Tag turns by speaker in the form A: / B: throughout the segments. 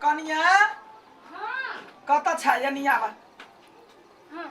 A: कनिया
B: हाँ
A: कत छा नहीं आवा
B: हाँ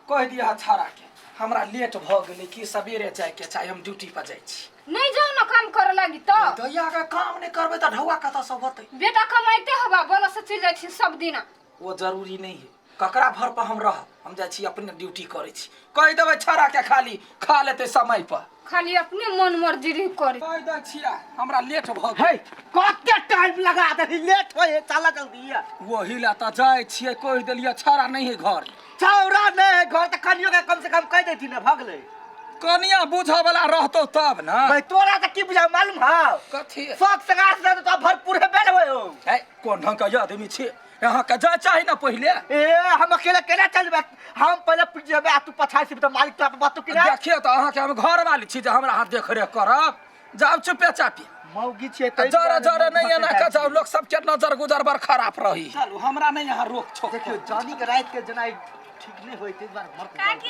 A: कह दिया छाड़ा के हमरा लेट भ गेलै कि सवेरे जाए के चाहे हम ड्यूटी पर जाई छी
B: नहीं जाओ ना काम करे लगी तो
A: दैया के काम नहीं करबे त ढौआ कत सब होतै
B: बेटा कमाइते हवा बोला से चल जाई छी सब दिन
A: वो जरूरी नहीं है ककरा भर पर हम रह हम जाई छी अपने ड्यूटी करे छी कह देबै छाड़ा के खाली खा लेते समय पर
B: खाली अपने मन मर्जी करे
A: कह दै छिया हमरा लेट भ गेलै
C: हे कते टाइम लगा दे लेट होए चला जल्दी
A: वही ला त जाय छियै कह देलिया छाड़ा नहीं है घर
C: छौरा नहीं घर त कनियो के कम से कम कह देती ना भगले
A: कनिया बुझे वाला रहतो तब ना
C: भाई तोरा त की बुझा मालूम हां
A: कथी
C: शौक सगार से तो भरपूर है बेल होए हो
A: है कोन ढंग का आदमी छी यहाँ के जा चाहे ना पहले
C: ए हम अकेले केना चलबे हम पहले पिट जेबे आ तू पछाई से तो मालिक तो बात के ना
A: देखिए तो अहाँ के हम घर वाली छी जे हमरा हाथ देख रेख करब जाओ चुपे चापी
C: मौगी छे त
A: जरा जरा नहीं है ना का जाओ लोग सब के नजर गुजर बर खराब रही चलो हमरा नहीं यहाँ रोक छोक
C: देखियो जानी के रात के जना ठीक नहीं होई ते बार मर
D: काकी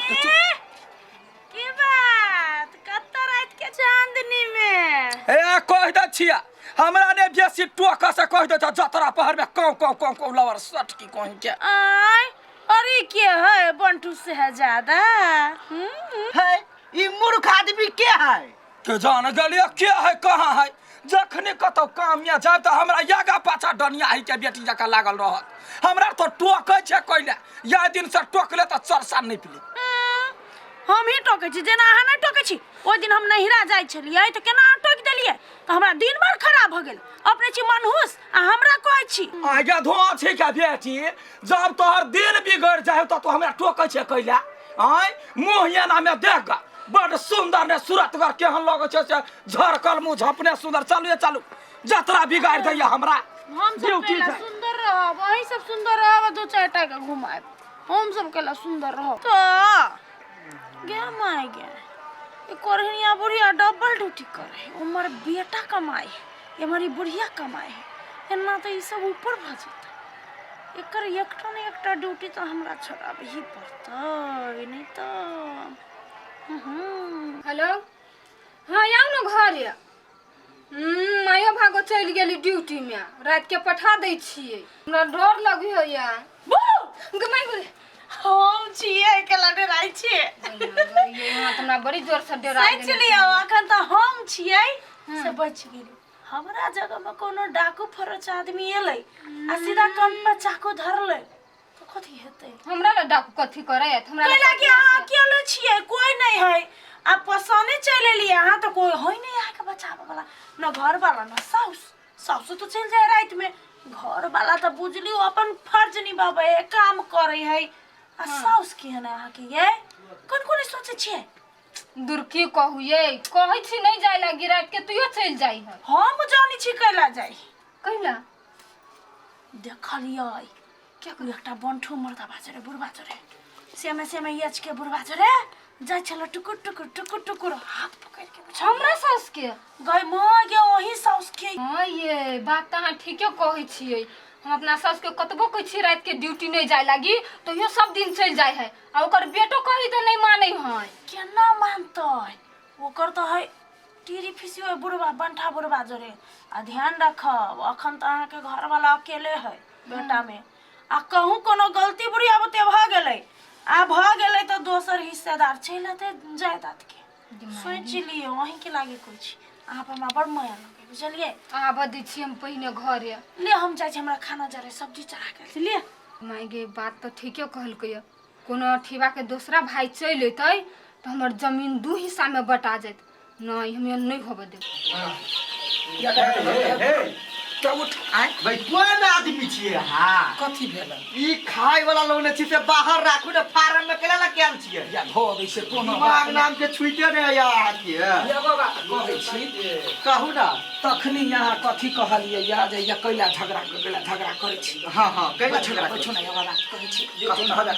D: की बात कत्ता रात के चांदनी में
A: ए कह द छिया हमरा ने बेसी टोक से कह दे जतरा पहर में कौ लवर सट की कहीं के
D: आय अरे के है बंटू से है ज्यादा
C: है ई मूर्ख आदमी के है
A: के जान गलिया के है कहां है जखने कतो काम में जाब त हमरा यागा पाछा डनिया है के बेटी जका लागल रहत हमरा तो टोकै छै कइले या दिन से टोकले त चरसा नहीं पिले
D: हम ही टोके छी जेना अहाँ नहीं टोके छी ओ दिन हम नहिरा जाय छलियै त केना अहाँ टोक देलियै त हमरा दिन भर खराब भ गेल अपने छी मनहूस आ हमरा कहै छी
A: आगे धोआ छै के बेटी जब तोहर दिन बिगड़ जाए तो तू हमरा टोकै छै कइले आय मुंह याना में देखगा बड़ सुंदर ने सूरतगर केहन लगे छै से झरकल मुंह झपने सुंदर चलू जतरा बिगाड़ दैया हमरा
D: हम सब केला सुंदर रहब वही सब सुंदर रहब दो चार टा के घुमाएब हम सब केला सुंदर रहब तो गे माय गे ये कोरहनिया बुढ़िया डबल ड्यूटी करे उमर बेटा कमाए ये हमारी बुढ़िया कमाए एना तो ये सब ऊपर भ जाता एकर एकटा ने एकटा ड्यूटी तो हमरा छोड़ाबे ही पड़तै नहीं तो
B: हेलो हाँ आओ ना घर मायो भागो चल गेली ड्यूटी में रात के पठा दै छियै हमरा डर लगी हो या गमाई बोले
D: हम छिए के लड़े राई छिए
B: ये हां हमरा बड़ी जोर से डरा
D: सही चलिए अखन तो हम छिए से बच गेली हमरा जगह में कोनो डाकू फरच आदमी एलै आ सीधा कान पर चाकू धरले तो कथि हेतै
B: हमरा ल डाकू कथि करे हमरा
D: कहला कि अहाँ अकेले छिए कोई नहीं है आप पसने चले लिए अहाँ तो कोई होई नहीं आके बचावे वाला न घर वाला न साउस तो चल जाए रात में घर वाला तो बुझलियो अपन फर्ज निभावे काम करे है आ साउस की है ना अहाँ के ये कोन सोचे छिए
B: दूर की कहू ये कहै छी नहीं जाय लागी रात के तुयो चल जाई है
D: हम जानी छी कैला जाई
B: कहला
D: देखलियै क्या कोई एकटा बंठू मर्दा बाजरे बुढ़वा चरे सेमे यच के बुढ़वा चरे जाय छल टुकुर हाथ पकड़ के
B: हमरा सास के
D: गई मां गे ओही साउस के
B: हां ये बात त अहाँ ठीके कहै छियै हम अपना सास के कतबो कहै छी रात के ड्यूटी नहीं जाय लागी तो यो सब दिन चल जाय है आ ओकर बेटो कहि त नहीं मानै है
D: केना मानतै ओकर तो है टीरी फिसियो बुढ़वा बंठा बुढ़वा जरे आ ध्यान रखब अखन त अहाँ के घर वाला अकेले है बेटा में आ कहूं कोनो गलती बुरी आबते भ गेलै आ भ गेलै तो दोसर हिस्सेदार चलते जायदाद के सोच लियो वहीं के लागे कुछ अहाँ पर हमरा बड़ माया लगे बुझलिए
B: आबा दै छी हम पहिने घरे
D: ले हम जाय छी हमरा खाना जरे सब्जी चढ़ा के ले
B: माय गे बात तो ठीके कहलकै कोनो अठीवा के दूसरा भाई चल एतै तो हमर जमीन दू हिस्सा में बटा जात नहीं हम नहीं होबे दे
A: तो उठ आय
C: भाई कोन आदमी छिए हां
A: कथी भेल
C: ई खाय वाला लोग ने छी से बाहर राखू ने फार्म में केला केल छिए
A: या धो दै से कोनो
C: दिमाग नाम के छुइते ने या के
A: ये बाबा कहै छी
C: कहू ना
A: तखनी यहाँ कथी कहलिए या जे या कैला झगड़ा करे छी
C: हां कैला झगड़ा
A: कुछ नहीं बाबा कहै छी कहू ना हला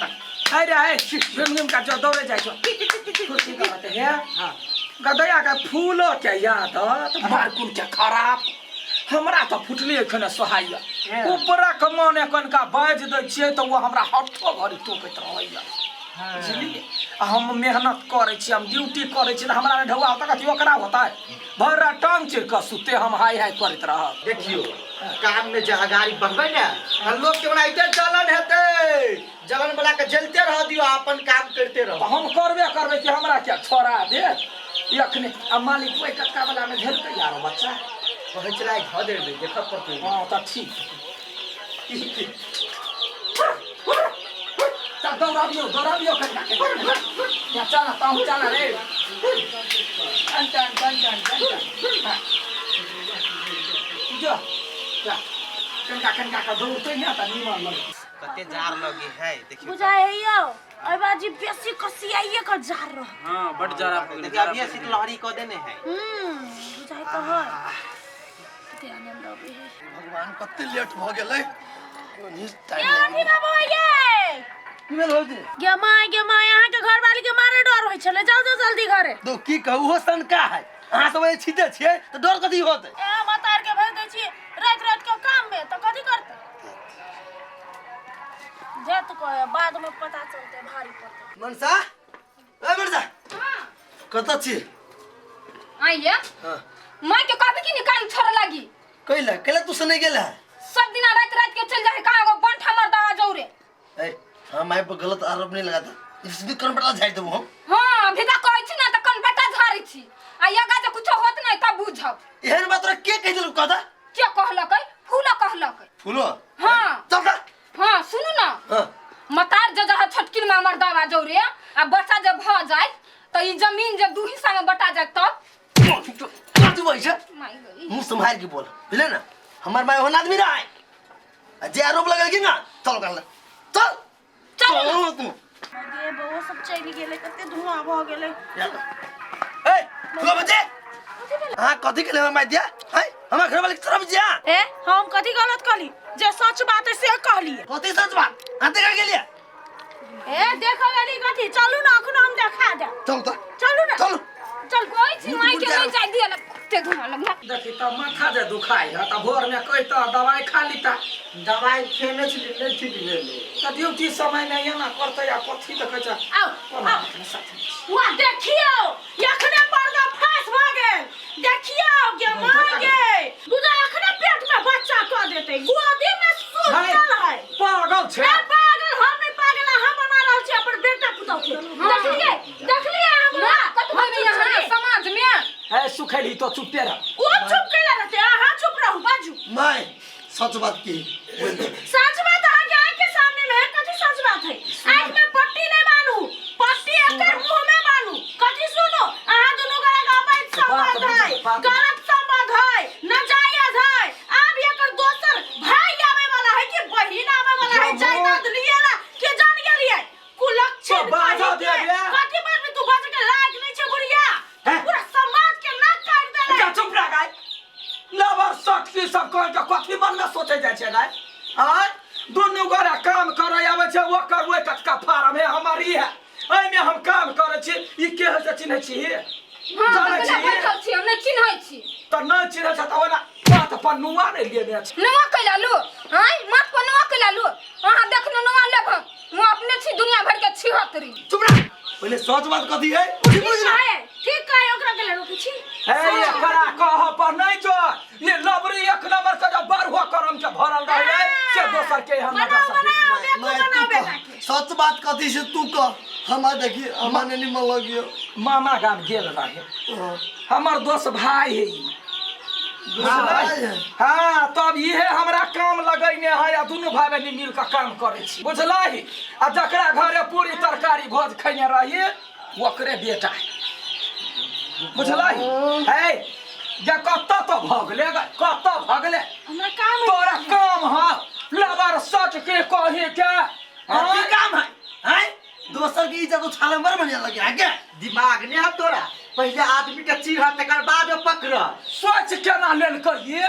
A: अरे घुम का जो दौड़े जाय छो कुर्सी का बात है हां गदया का फूलो के याद त मार कुन के खराब हमरा तो फुटली एखने सोहाइया ऊपरा के मने कनका बाज दै छियै त वो हमरा हट्ठो घरी टोकैत रहैया बुझलिए हम मेहनत करे छी हम ड्यूटी करे छी हमरा में ढौआ होता कथी ओकरा होता है भरा टांग चिर के सुते हम हाय हाय करत रहब
C: देखियो काम में जहाँ गाड़ी बढ़बे ना हम लोग के बनाइते जलन हेते जलन वाला के जलते रह दियो अपन काम करते रहो
A: हम करबे कि हमरा क्या छोड़ा दे यखने आ मालिक कोई कक्का वाला में घेर के यार बच्चा
C: कहे चला घर देबे देखत पड़ते
A: हां त ठीक चल दौड़ाबियो कक्का या चला ताऊ चला रे अंटन जो कनका का दौड़ते ना त निमन लगे
C: कते जार लगे है देखियो
D: बुझाए यो ओइ बाजी बेसी कसियाइए का जार रह
E: हां बट जरा
C: देखिए अभी ऐसी लहरी को देने है
D: बुझाए तो है कते आनंद आवे है
C: भगवान कते लेट हो गेलै
D: ये अथी बाबू ये
C: निमन हो जे
D: गे माय यहाँ के घर वाली के मारे डर होय छले जाओ जल्दी घरे
C: दो की कहू हो शंका है अहाँ सब छिटे छिए तो डर कथी होते
D: ए मतार के भेज दै छी रात के काम में तो कथी करते जेत को बाद में पता चलते भारी पड़ते
C: मनसा ए मनसा
B: हां
C: कत छी
B: आइया
C: हां
B: मैं के कभी की निकाल छोड़ लगी
C: कैला तू सने गेला
B: सब दिन रात के चल जाए कहां को बंठ हमर दवा जौरे
C: ए हां मैं पर गलत आरोप नहीं लगाता इसमें कौन पता झाड़ देबो हम
B: हां अभी तक कहै छी ना त कन बता झाड़ी छी आ यगा जे कुछ होत नहीं तब बुझब
C: एहन बात रे के कह देलु कदा
B: के कहलकै फूला कहलकै
C: फूलो
B: हां
C: चल
B: हां सुनु ना
C: हां
B: मतार जे जहाँ छोटकिन में हमर दवा जौरे आ बच्चा जब भ जाए तो ई जमीन जब दू हिस्सा में बटा जाए तब
C: तू वैसे
B: माई गई
C: मुंह संभाल के बोल बुझले ना हमार माय होन आदमी रहा है जे आरोप लगल कि ना चल कर ले चल चल तू
D: ये बहु सब चली गेले कते धुआं भ गेले
C: ए तू बजे हां कथि के ले माय दिया है हमरा घर वाले की तरफ जा
D: ए हम कथी गलत कहली जे सच बात है से कहली
C: कथि सच बात हां देखा गेलिए
D: ए देखो गेली कथी चलू ना अखन हम देखा दे
C: चल तो
D: चलू ना
C: चल
B: चल कोई छी माई के नहीं जाय दिया कुत्ते धुआं लगना
A: देखी त माथा जे दुखाई है त भोर में कहि त दवाई खा लीता
C: दवाई खेने छी नहीं ठीक भेले
A: त ड्यूटी समय में एना करते या कथि त कहै
D: आओ वा देखियो यखने पर्दा फास भ गेल देखियो गे माय गे बुझा यखने पेट में बच्चा क देते गोदी में सुतल है
A: पागल छे
D: ए पागल हम नहीं पागल हम बना रहल छी अपन बेटा पुतौ के देखलिए हम
B: ना कत भाई यहाँ समाज में
A: है सुखेली तो चुपे रह
D: वो चुप कैला रहते हां चुप रहू बाजू
C: माय सच बात की
D: सच बात आगे के सामने में कथी सच बात है आंख में पट्टी नहीं मानू पट्टी एकर मुंह में मानू कथी सुनो अहाँ दोनों का अवैध संबंध है गलत संबंध है नाजायज है अब एकर दोसर भाई आवे वाला है कि बहिन आवे वाला है जायदाद लिए ना के जान गेलिए कुलक्षण
A: बाजा दे बे
D: कथी बात में तू बात के लायक नहीं छे बुढ़िया पूरा समाज के नाक काट देले
A: क्या चुप रह गई लवर सट की सब कह के कथि मन में सोचे जाय छे गाय हां दोनों गोरा काम करे आवे छे वो करवे कटका फार्म है हमारी है एमे हम काम करे छी ई के है चिन्ह छी
B: हां
A: जाने
B: बैठल
A: छी
B: छी हम नहीं चिन्है छी
A: त न चिन्ह छ त ओना बात पर नुआ ने लेने छ
B: नवा कैला लो हां मत पर नवा कैला लो अहाँ देखनो नवा लेब हम अपने छी दुनिया भर के छिहत्तरी
C: चुप रह पहले सच बात कथी है बुझी बुझ ना
D: ठीक कहे ओकरा के ले रोकी छी
A: है ये करा कह पर नहीं जो ये लबरी एक नंबर से जो बारहो करम के भरल रहे से दोसर के हम ना सकते
C: सच बात कथी से तू कह हमा देखी हमाने निमन लगियो
A: मामा गाम गेल रहे हमर दोस्त भाई है ई हाँ तब ये हमरा काम लगैने है या दोनों भाई बहन मिल के काम करे छी बुझलही आ जकरा घरे पूरी तरकारी भोज खैने रहिए ओकरे बेटा बुझलही है जे कत तो भगले कत भगले
D: हमरा काम
A: तोरा काम है लबर सच के कहे के
C: की काम है हैं दोसर की इज्जत उछाले मर बनिया लगे है क्या दिमाग ने है तोरा पहले आदमी के चीर तकर बाद पकड़
A: सोच केना लेल कहिए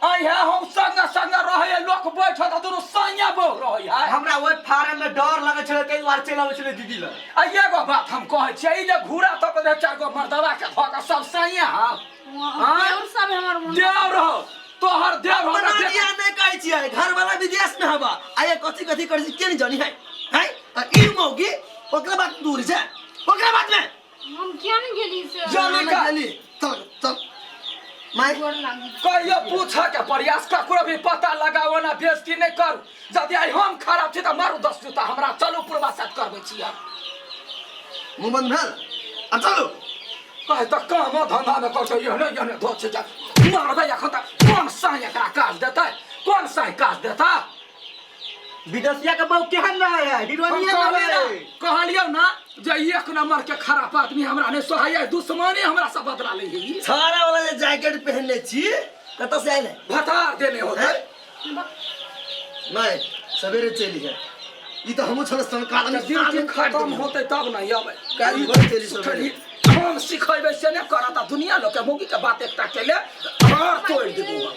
A: आया हम संग संग रहे लोक बैठ त दुनु सैया बो रहे
C: हमरा ओइ फार्म में डर लगे छले कई बार चल आवे छले दीदी ल
A: आ एगो बात हम कहै छी ई जे घूरा तक दे चार गो मर्दवा के धक सब सैया
D: और सब हमर मुंह
A: देव रहो तोहर देव हो ना
C: दुनिया नहीं कहै छी घर वाला विदेश में हवा आये कथि कथि कर छी के नहीं जानी है हैं ई मौगी ओकरा बात दूर छै ओकरा बात में
B: हम ज्ञान गेली से
A: जाने का
C: चल चल माय
B: गोर लागी
A: कहियो पूछा के प्रयास ककरो भी पता लगाओ ना बेइज्जती नहीं कर यदि आई हम खराब छी त मारू 10 जूता हमरा चलू पूर्वासात करबै छी अब
C: मुंह बंद भेल अब चलो
A: कहे त काम धंधा में करछो यहने धो छै जा मारबै एखन त कोन साई एकरा काज देतै कोन साई काज देता
C: विदेशिया के बहु केहन रहे है हीरोइनिया रहे
A: कहलियो ना जे एक नंबर के खराब आदमी हमरा ने सोहाय दुश्मनी हमरा से बदला ले ही
C: सारा वाला जे जैकेट पहनले छी कत से आइले
A: भतार देने होतै
C: नहीं सवेरे चली है ई तो हमहु छोड़ संकाल में
A: ड्यूटी खत्म होतै तब ना आबै
C: गाड़ी बड़ चली सवेरे
A: हम सिखेबै से ने करता दुनिया लोग के मुगी के बात एकटा केले हां तोड़ देबो